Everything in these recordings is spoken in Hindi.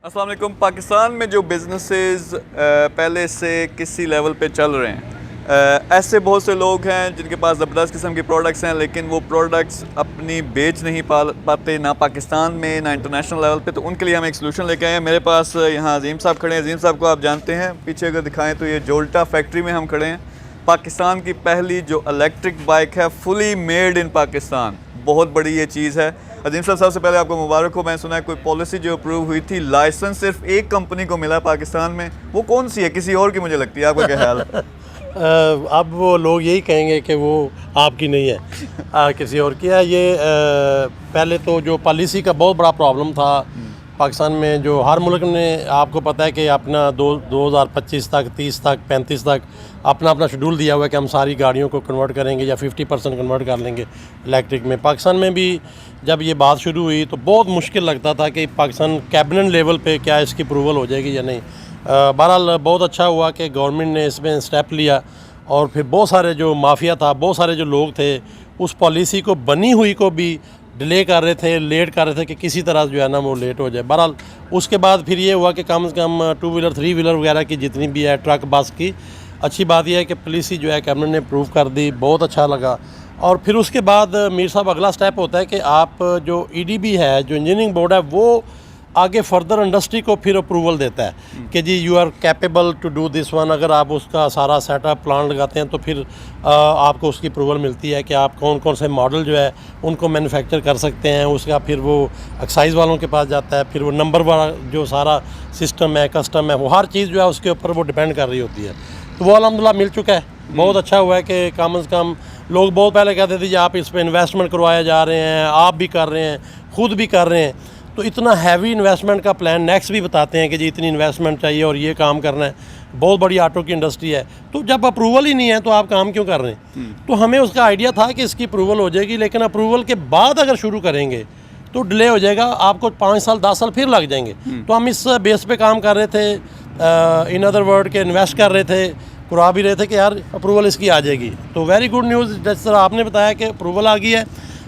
अस्सलाम वालेकुम। पाकिस्तान में जो बिजनेसेस पहले से किसी लेवल पे चल रहे हैं, ऐसे बहुत से लोग हैं जिनके पास ज़बरदस्त किस्म के प्रोडक्ट्स हैं, लेकिन वो प्रोडक्ट्स अपनी बेच नहीं पाते, ना पाकिस्तान में ना इंटरनेशनल लेवल पे। तो उनके लिए हम एक सोल्यूशन लेके आए हैं। मेरे पास यहाँ अजीम साहब खड़े हैं। अजीम साहब को आप जानते हैं, पीछे अगर दिखाएं तो ये जोल्टा फैक्ट्री में हम खड़े हैं। पाकिस्तान की पहली जो इलेक्ट्रिक बाइक है, फुली मेड इन पाकिस्तान, बहुत बड़ी ये चीज़ है। अजीम साहब, सबसे पहले आपको मुबारक हो। मैं सुना है कोई पॉलिसी जो अप्रूव हुई थी, लाइसेंस सिर्फ एक कंपनी को मिला पाकिस्तान में, वो कौन सी है? किसी और की मुझे लगती है। आपका क्या ख्याल है? अब वो लोग यही कहेंगे कि वो आपकी नहीं है, किसी और की है। ये पहले तो जो पॉलिसी का बहुत बड़ा प्रॉब्लम था पाकिस्तान में, जो हर मुल्क ने, आपको पता है कि अपना 2025 तक, 30 तक, 35 तक अपना अपना शेड्यूल दिया हुआ है कि हम सारी गाड़ियों को कन्वर्ट करेंगे या 50% कन्वर्ट कर लेंगे इलेक्ट्रिक में। पाकिस्तान में भी जब ये बात शुरू हुई तो बहुत मुश्किल लगता था कि पाकिस्तान कैबिनेट लेवल पे क्या इसकी अप्रूवल हो जाएगी या नहीं। बहरहाल बहुत अच्छा हुआ कि गवर्नमेंट ने इसमें स्टेप लिया, और फिर बहुत सारे जो माफिया था, बहुत सारे जो लोग थे, उस पॉलिसी को बनी हुई को भी डिले कर रहे थे, लेट कर रहे थे कि किसी तरह जो है ना वो लेट हो जाए। बहरहाल उसके बाद फिर ये हुआ कि कम से कम 2 व्हीलर 3 व्हीलर वगैरह की जितनी भी है, ट्रक बस की, अच्छी बात यह है कि पॉलिसी जो है कैबिनेट ने अप्रूव कर दी, बहुत अच्छा लगा। और फिर उसके बाद मीर साहब अगला स्टेप होता है कि आप जो EDB है, जो इंजीनियरिंग बोर्ड है, वो आगे फर्दर इंडस्ट्री को फिर अप्रूवल देता है कि जी you are capable to do this one. अगर आप उसका सारा सेटअप प्लान लगाते हैं तो फिर आपको उसकी अप्रूवल मिलती है कि आप कौन कौन से मॉडल जो है उनको मैन्युफैक्चर कर सकते हैं। उसका फिर वो एक्साइज वालों के पास जाता है, फिर वो नंबर वाला जो सारा सिस्टम है, कस्टम है, वो हर चीज़ जो है उसके ऊपर वो डिपेंड कर रही होती है। तो वो अल्हम्दुलिल्लाह मिल चुका है। बहुत अच्छा हुआ है कि कम से कम लोग बहुत पहले कहते थे जी आप इस पर इन्वेस्टमेंट करवाए जा रहे हैं, आप भी कर रहे हैं, ख़ुद भी कर रहे हैं, तो इतना हैवी इन्वेस्टमेंट का प्लान नेक्स्ट भी बताते हैं कि जी इतनी इन्वेस्टमेंट चाहिए और ये काम करना है। बहुत बड़ी ऑटो की इंडस्ट्री है, तो जब अप्रूवल ही नहीं है तो आप काम क्यों कर रहे हैं? तो हमें उसका आइडिया था कि इसकी अप्रूवल हो जाएगी, लेकिन अप्रूवल के बाद अगर शुरू करेंगे तो डिले हो जाएगा, आपको 5 साल 10 साल फिर लग जाएंगे। तो हम इस बेस पे काम कर रहे थे, इन अदर वर्ड के इन्वेस्ट कर रहे थे, करवा भी रहे थे कि यार अप्रूवल इसकी आ जाएगी। तो वेरी गुड न्यूज़, जिस तरह आपने बताया कि अप्रूवल आ गई है,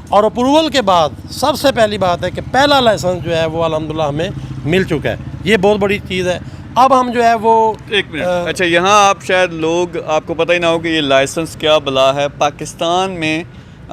और अप्रूवल के बाद सबसे पहली बात है कि पहला लाइसेंस जो है वो अल्हम्दुलिल्लाह हमें मिल चुका है। ये बहुत बड़ी चीज़ है। अब हम जो है वो एक मिनट, अच्छा, यहाँ आप शायद लोग, आपको पता ही ना हो कि ये लाइसेंस क्या बला है। पाकिस्तान में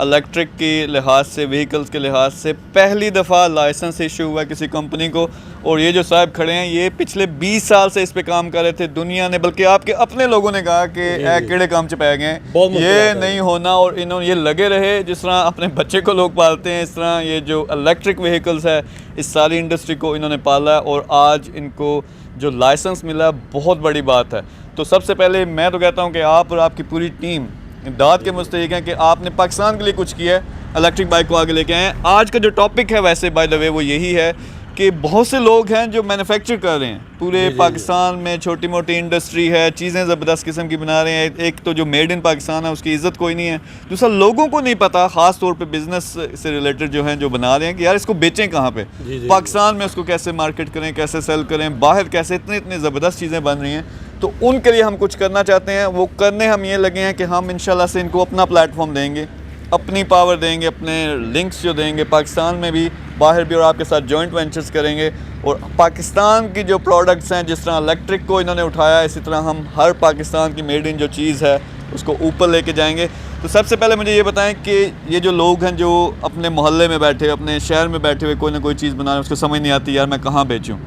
इलेक्ट्रिक के लिहाज से, व्हीकल्स के लिहाज से पहली दफ़ा लाइसेंस इशू हुआ किसी कंपनी को, और ये जो साहब खड़े हैं ये पिछले 20 साल से इस पे काम कर रहे थे। दुनिया ने, बल्कि आपके अपने लोगों ने कहा कि केड़े काम च पै गए, ये नहीं होना, और इन्होंने ये लगे रहे। जिस तरह अपने बच्चे को लोग पालते हैं, इस तरह ये जो इलेक्ट्रिक व्हीकल्स है, इस सारी इंडस्ट्री को इन्होंने पाला, और आज इनको जो लाइसेंस मिला बहुत बड़ी बात है। तो सबसे पहले मैं तो कहता हूँ कि आप और आपकी पूरी टीम दाद के मुस्तहिक हैं कि आपने पाकिस्तान के लिए कुछ किया है, इलेक्ट्रिक बाइक को आगे लेके आए हैं। आज का जो टॉपिक है वैसे बाय द वे वो यही है कि बहुत से लोग हैं जो मैन्युफैक्चर कर रहे हैं पूरे पाकिस्तान में, छोटी मोटी इंडस्ट्री है, चीज़ें ज़बरदस्त किस्म की बना रहे हैं। एक तो जो मेड इन पाकिस्तान है उसकी इज़्ज़त कोई नहीं है, दूसरा लोगों को नहीं पता, ख़ास तौर पे बिज़नेस से रिलेटेड जो हैं, जो बना रहे हैं कि यार इसको बेचें कहाँ पे, पाकिस्तान में उसको कैसे मार्केट करें, कैसे सेल करें, बाहर कैसे, इतनी ज़बरदस्त चीज़ें बन रही हैं। तो उनके लिए हम कुछ करना चाहते हैं। वो करने हम ये लगे हैं कि हम इंशाल्लाह से इनको अपना प्लेटफॉर्म देंगे, अपनी पावर देंगे, अपने लिंक्स जो देंगे पाकिस्तान में भी, बाहर भी, और आपके साथ जॉइंट वेंचर्स करेंगे। और पाकिस्तान की जो प्रोडक्ट्स हैं, जिस तरह इलेक्ट्रिक को इन्होंने उठाया, इसी तरह हम हर पाकिस्तान की मेड इन जो चीज़ है उसको ऊपर लेके जाएंगे। तो सबसे पहले मुझे ये बताएं कि ये जो लोग हैं जो अपने मोहल्ले में बैठे, अपने शहर में बैठे हुए कोई ना कोई चीज़ बना रहे हैं, उसको समझ नहीं आती यार मैं कहाँ बेचूँ।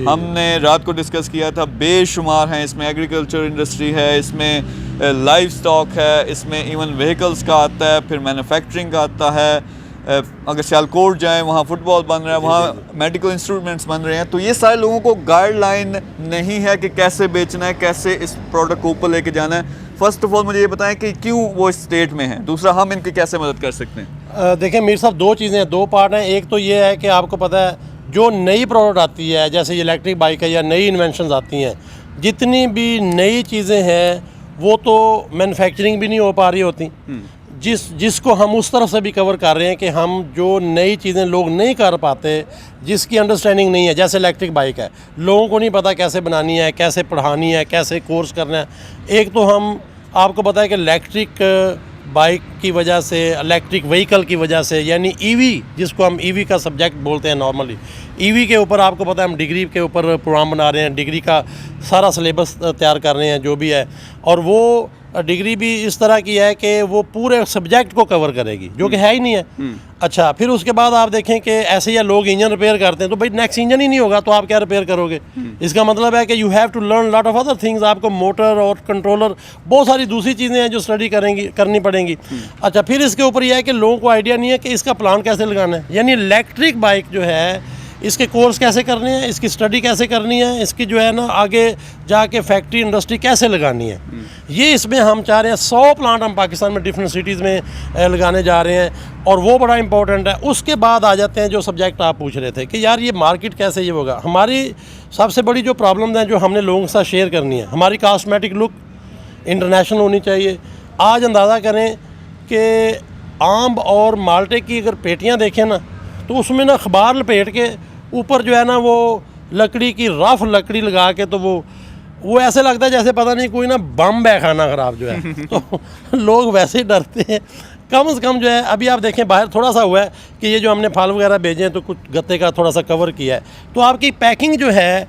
हमने रात को डिस्कस किया था, बेशुमार हैं इसमें, एग्रीकल्चर इंडस्ट्री है, इसमें लाइव स्टॉक है, इसमें इवन व्हीकल्स का आता है, फिर मैन्युफैक्चरिंग का आता है, अगर सियालकोट जाएँ वहाँ फुटबॉल बन रहा है, वहाँ मेडिकल इंस्ट्रूमेंट्स बन रहे हैं। तो ये सारे लोगों को गाइडलाइन नहीं है कि कैसे बेचना है, कैसे इस प्रोडक्ट को ऊपर लेके जाना है। फर्स्ट ऑफ ऑल मुझे ये बताएं कि क्यों वो इस स्टेट में है, दूसरा हम इनकी कैसे मदद कर सकते हैं। देखिए मीर साहब, 2 चीज़ें हैं, 2 पार्ट हैं। एक तो ये है कि आपको पता है जो नई प्रोडक्ट आती है, जैसे इलेक्ट्रिक बाइक है या नई इन्वेंशंस आती हैं, जितनी भी नई चीज़ें हैं वो तो मैन्युफैक्चरिंग भी नहीं हो पा रही होती, जिसको हम उस तरफ से भी कवर कर रहे हैं कि हम जो नई चीज़ें लोग नहीं कर पाते, जिसकी अंडरस्टैंडिंग नहीं है, जैसे इलेक्ट्रिक बाइक है, लोगों को नहीं पता कैसे बनानी है, कैसे पढ़ानी है, कैसे कोर्स करना है। एक तो हम, आपको पता है कि इलेक्ट्रिक बाइक की वजह से, इलेक्ट्रिक व्हीकल की वजह से, यानी ईवी, जिसको हम ईवी का सब्जेक्ट बोलते हैं नॉर्मली, ईवी के ऊपर आपको पता है हम डिग्री के ऊपर प्रोग्राम बना रहे हैं, डिग्री का सारा सिलेबस तैयार कर रहे हैं जो भी है, और वो डिग्री भी इस तरह की है कि वो पूरे सब्जेक्ट को कवर करेगी, जो कि है ही नहीं है। अच्छा, फिर उसके बाद आप देखें कि ऐसे ही लोग इंजन रिपेयर करते हैं, तो भाई नेक्स्ट इंजन ही नहीं होगा तो आप क्या रिपेयर करोगे? इसका मतलब है कि you have to learn lot of other things, आपको मोटर और कंट्रोलर, बहुत सारी दूसरी चीज़ें हैं जो स्टडी करनी पड़ेंगी। अच्छा, फिर इसके ऊपर यह है कि लोगों को आइडिया नहीं है कि इसका प्लान कैसे लगाना है, यानी इलेक्ट्रिक बाइक जो है इसके कोर्स कैसे करने हैं, इसकी स्टडी कैसे करनी है, इसकी जो है ना आगे जाके फैक्ट्री इंडस्ट्री कैसे लगानी है, ये इसमें हम चाह रहे हैं। 100 प्लांट हम पाकिस्तान में डिफरेंट सिटीज़ में लगाने जा रहे हैं, और वो बड़ा इंपॉर्टेंट है। उसके बाद आ जाते हैं जो सब्जेक्ट आप पूछ रहे थे कि यार ये मार्केट कैसे ये होगा। हमारी सबसे बड़ी जो प्रॉब्लम है जो हमने लोगों के साथ शेयर करनी है, हमारी कॉस्मेटिक लुक इंटरनेशनल होनी चाहिए। आज अंदाज़ा करें कि आम और माल्टे की अगर पेटियाँ देखें ना, तो उसमें ना अखबार लपेट के ऊपर जो है ना वो लकड़ी की रफ लकड़ी लगा के, तो वो ऐसे लगता है जैसे पता नहीं कोई ना बम है खाना ख़राब जो है। तो लोग वैसे ही डरते हैं। कम से कम जो है, अभी आप देखें बाहर थोड़ा सा हुआ है कि ये जो हमने फल वगैरह भेजे हैं तो कुछ गत्ते का थोड़ा सा कवर किया है, तो आपकी पैकिंग जो है,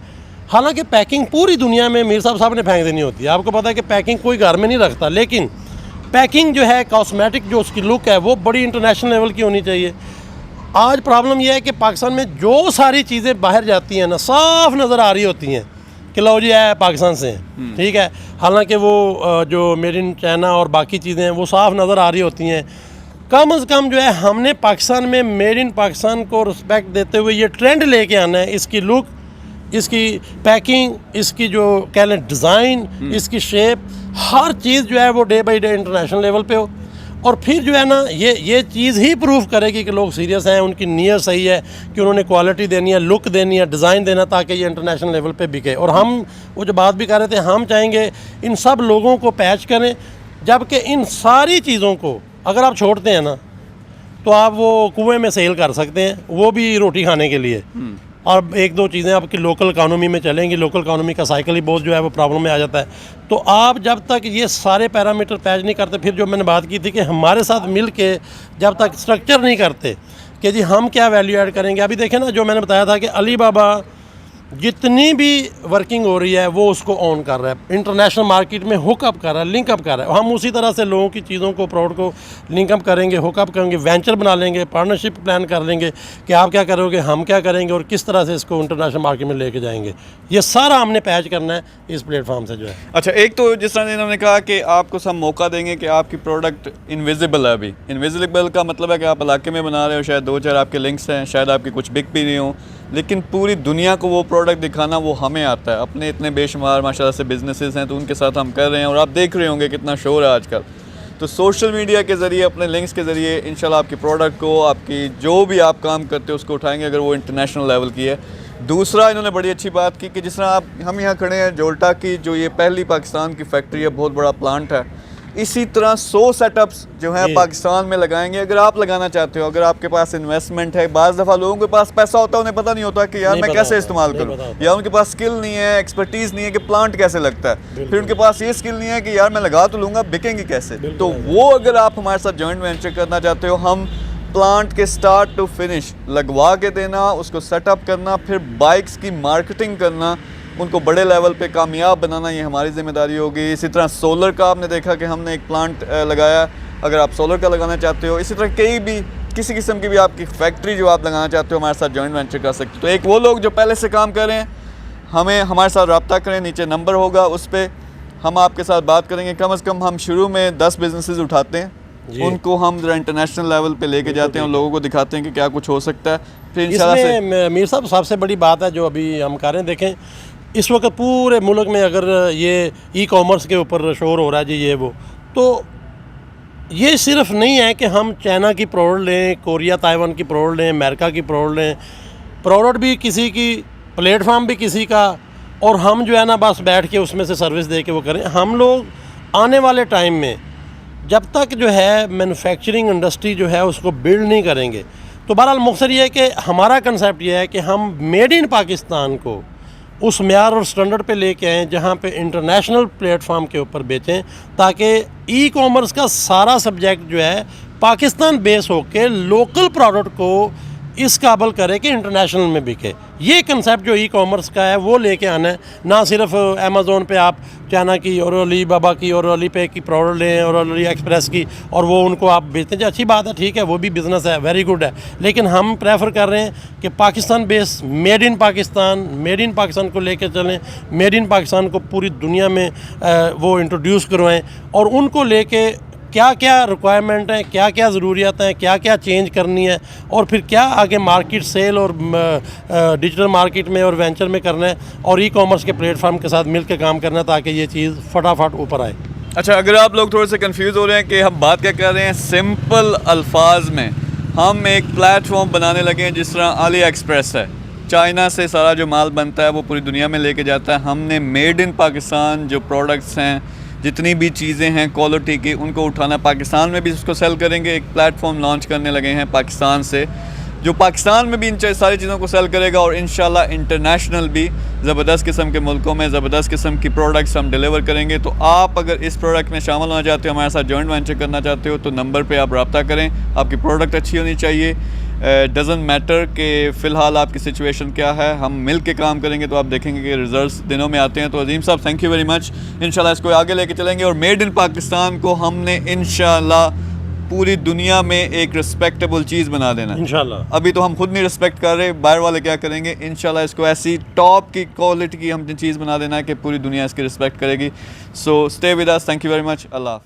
हालांकि पैकिंग पूरी दुनिया में मीर साहब ने फेंक देनी होती है। आपको पता है कि पैकिंग कोई घर में नहीं रखता, लेकिन पैकिंग जो है कॉस्मेटिक जो उसकी लुक है वो बड़ी इंटरनेशनल लेवल की होनी चाहिए। आज प्रॉब्लम यह है कि पाकिस्तान में जो सारी चीज़ें बाहर जाती हैं ना, साफ नज़र आ रही होती हैं कि लो जी है पाकिस्तान से, ठीक है, हालांकि वो जो मेड इन चाइना और बाकी चीज़ें हैं वो साफ नज़र आ रही होती हैं। कम से कम जो है हमने पाकिस्तान में मेड इन पाकिस्तान को रिस्पेक्ट देते हुए ये ट्रेंड लेके आना है, इसकी लुक, इसकी पैकिंग, इसकी जो कह लें डिज़ाइन, इसकी शेप, हर चीज़ जो है वो day by day international level पे हो। और फिर जो है ना ये चीज़ ही प्रूफ करेगी कि लोग सीरियस हैं, उनकी नीयत सही है कि उन्होंने क्वालिटी देनी है, लुक देनी है, डिज़ाइन देना, ताकि ये इंटरनेशनल लेवल पे बिके। और हम वो जो बात भी कर रहे थे, हम चाहेंगे इन सब लोगों को पैच करें, जबकि इन सारी चीज़ों को अगर आप छोड़ते हैं ना तो आप वो कुएं में सेल कर सकते हैं, वो भी रोटी खाने के लिए। और एक दो चीज़ें आपकी लोकल इकानमी में चलेंगी, लोकल इकानमी का साइकिल ही बहुत जो है वो प्रॉब्लम में आ जाता है। तो आप जब तक ये सारे पैरामीटर पैच नहीं करते, फिर जो मैंने बात की थी कि हमारे साथ मिल के जब तक स्ट्रक्चर नहीं करते कि जी हम क्या वैल्यू ऐड करेंगे। अभी देखें ना, जो मैंने बताया था कि अली बाबा जितनी भी वर्किंग हो रही है वो उसको ऑन कर रहा है, इंटरनेशनल मार्केट में हुकअप कर रहा है, लिंकअप कर रहा है। हम उसी तरह से लोगों की चीज़ों को, प्रोडक्ट को लिंकअप करेंगे, हुकअप करेंगे, वेंचर बना लेंगे, पार्टनरशिप प्लान कर लेंगे कि आप क्या करोगे, हम क्या करेंगे, और किस तरह से इसको इंटरनेशनल मार्केट में लेके जाएंगे। ये सारा हमने पैच करना है इस प्लेटफॉर्म से जो है। अच्छा, एक तो जिस तरह इन्होंने कहा कि आपको सब मौका देंगे कि आपकी प्रोडक्ट इनविजिबल है। अभी इनविजिबल का मतलब है कि आप इलाके में बना रहे हो, शायद 2-4 आपके लिंक्स हैं, शायद आपकी कुछ बिक भी नहीं हो, लेकिन पूरी दुनिया को वो प्रोडक्ट दिखाना वो हमें आता है। अपने इतने बेशुमार माशाल्लाह से बिजनेसेस हैं, तो उनके साथ हम कर रहे हैं, और आप देख रहे होंगे कितना शोर है आजकल। तो सोशल मीडिया के ज़रिए, अपने लिंक्स के ज़रिए इंशाल्लाह आपकी प्रोडक्ट को, आपकी जो भी आप काम करते हो उसको उठाएंगे अगर वो इंटरनेशनल लेवल की है। दूसरा, इन्होंने बड़ी अच्छी बात की कि जिस तरह हम यहाँ खड़े हैं जोल्टा की, जो ये पहली पाकिस्तान की फैक्ट्री है, बहुत बड़ा प्लांट है, इसी तरह 100 सेटअप्स जो हैं पाकिस्तान में लगाएंगे। अगर आप लगाना चाहते हो, अगर आपके पास इन्वेस्टमेंट है, बाज़ दफ़ा लोगों के पास पैसा होता है, उन्हें पता नहीं होता कि यार मैं कैसे इस्तेमाल करूँ, या उनके पास स्किल नहीं है, एक्सपर्टीज़ नहीं है कि प्लांट कैसे लगता है, फिर उनके पास ये स्किल नहीं है कि यार मैं लगा तो लूँगा, बिकेंगे कैसे। तो वो अगर आप हमारे साथ जॉइंट वेंचर करना चाहते हो, हम प्लांट के स्टार्ट टू फिनिश लगवा के देना, उसको सेटअप करना, फिर बाइक्स की मार्केटिंग करना, उनको बड़े लेवल पे कामयाब बनाना, ये हमारी ज़िम्मेदारी होगी। इसी तरह सोलर का आपने देखा कि हमने एक प्लांट लगाया, अगर आप सोलर का लगाना चाहते हो, इसी तरह कई भी किसी किस्म की भी आपकी फैक्ट्री जो आप लगाना चाहते हो, हमारे साथ जॉइंट वेंचर कर सकते हो। तो एक वो लोग जो पहले से काम कर रहे हैं, हमें हमारे साथ रब्ता करें, नीचे नंबर होगा, उस पर हम आपके साथ बात करेंगे। कम से कम हम शुरू में 10 बिजनेसेस उठाते हैं, उनको हम जरा इंटरनेशनल लेवल पे लेके जाते हैं और लोगों को दिखाते हैं कि क्या कुछ हो सकता है। फिर इंशाल्लाह से मीर साहब सबसे बड़ी बात है जो अभी हम कर रहे हैं, देखें इस वक्त पूरे मुल्क में अगर ये ई कॉमर्स के ऊपर शोर हो रहा है जी, ये वो, तो ये सिर्फ नहीं है कि हम चाइना की प्रोडक्ट लें, कोरिया ताइवान की प्रोडक्ट लें, अमेरिका की प्रोडक्ट लें, प्रोडक्ट भी किसी की, प्लेटफॉर्म भी किसी का, और हम जो है ना बस बैठ के उसमें से सर्विस दे के वो करें। हम लोग आने वाले टाइम में जब तक जो है मैन्युफैक्चरिंग इंडस्ट्री जो है उसको बिल्ड नहीं करेंगे, तो बहरहाल मकसद ये है कि हमारा कंसेप्ट ये है कि हम मेड इन पाकिस्तान को उस म्यार और स्टैंडर्ड पे लेके आएँ जहाँ पे इंटरनेशनल प्लेटफॉर्म के ऊपर बेचें, ताकि ई कॉमर्स का सारा सब्जेक्ट जो है पाकिस्तान बेस होके लोकल प्रोडक्ट को इस काबिल करे कि इंटरनेशनल में बिके। ये कंसेप्ट जो ई कॉमर्स का है वो लेके आना है। ना सिर्फ अमेज़ोन पे आप चाइना की और अली बाबा की और अली पे की प्रोडक्ट लें और अली एक्सप्रेस की और वो उनको आप बेचते हैं, अच्छी बात है, ठीक है, वो भी बिज़नेस है, वेरी गुड है। लेकिन हम प्रेफर कर रहे हैं कि Pakistan base, made in Pakistan को लेके चलें, मेड इन पाकिस्तान को पूरी दुनिया में वो इंट्रोड्यूस करवाएँ और उनको लेके क्या क्या रिक्वायरमेंट हैं, क्या क्या ज़रूरियात हैं, क्या क्या चेंज करनी है और फिर क्या आगे मार्केट सेल और डिजिटल मार्केट में और वेंचर में करना है और ई कॉमर्स के प्लेटफॉर्म के साथ मिलकर काम करना है ताकि ये चीज़ फटाफट ऊपर आए। अच्छा, अगर आप लोग थोड़े से कंफ्यूज हो रहे हैं कि हम बात क्या कर रहे हैं, सिंपल अल्फाज में हम एक प्लेटफॉर्म बनाने लगे हैं जिस तरह अली एक्सप्रेस है। चाइना से सारा जो माल बनता है वो पूरी दुनिया में लेके जाता है। हमने मेड इन पाकिस्तान जो प्रोडक्ट्स हैं, जितनी भी चीज़ें हैं क्वालिटी की, उनको उठाना, पाकिस्तान में भी उसको सेल करेंगे। एक प्लेटफॉर्म लॉन्च करने लगे हैं पाकिस्तान से, जो पाकिस्तान में भी इन सारी चीज़ों को सेल करेगा और इंशाल्लाह इंटरनेशनल भी ज़बरदस्त किस्म के मुल्कों में ज़बरदस्त किस्म की प्रोडक्ट्स हम डिलीवर करेंगे। तो आप अगर इस प्रोडक्ट में शामिल होना चाहते हो, हमारे साथ जॉइंट वेंचर करना चाहते हो, तो नंबर पे आप रब्ता करें। आपकी प्रोडक्ट अच्छी होनी चाहिए, डज़न्ट मैटर कि फ़िलहाल आपकी सिचुएशन क्या है, हम मिल के काम करेंगे तो आप देखेंगे कि रिजल्ट्स दिनों में आते हैं। तो अजीम साहब, थैंक यू वेरी मच। इंशाल्लाह इसको आगे लेके चलेंगे और मेड इन पाकिस्तान को हमने इंशाल्लाह पूरी दुनिया में एक रिस्पेक्टेबल चीज़ बना देना इंशाल्लाह। अभी तो हम खुद नहीं रिस्पेक्ट कर रहे, बाहर वाले क्या करेंगे। इंशाल्लाह इसको ऐसी टॉप की क्वालिटी की हमने चीज़ बना देना है कि पूरी दुनिया इसकी रिस्पेक्ट करेगी। So stay with us, thank you very much, अल्लाह हाफ़िज़।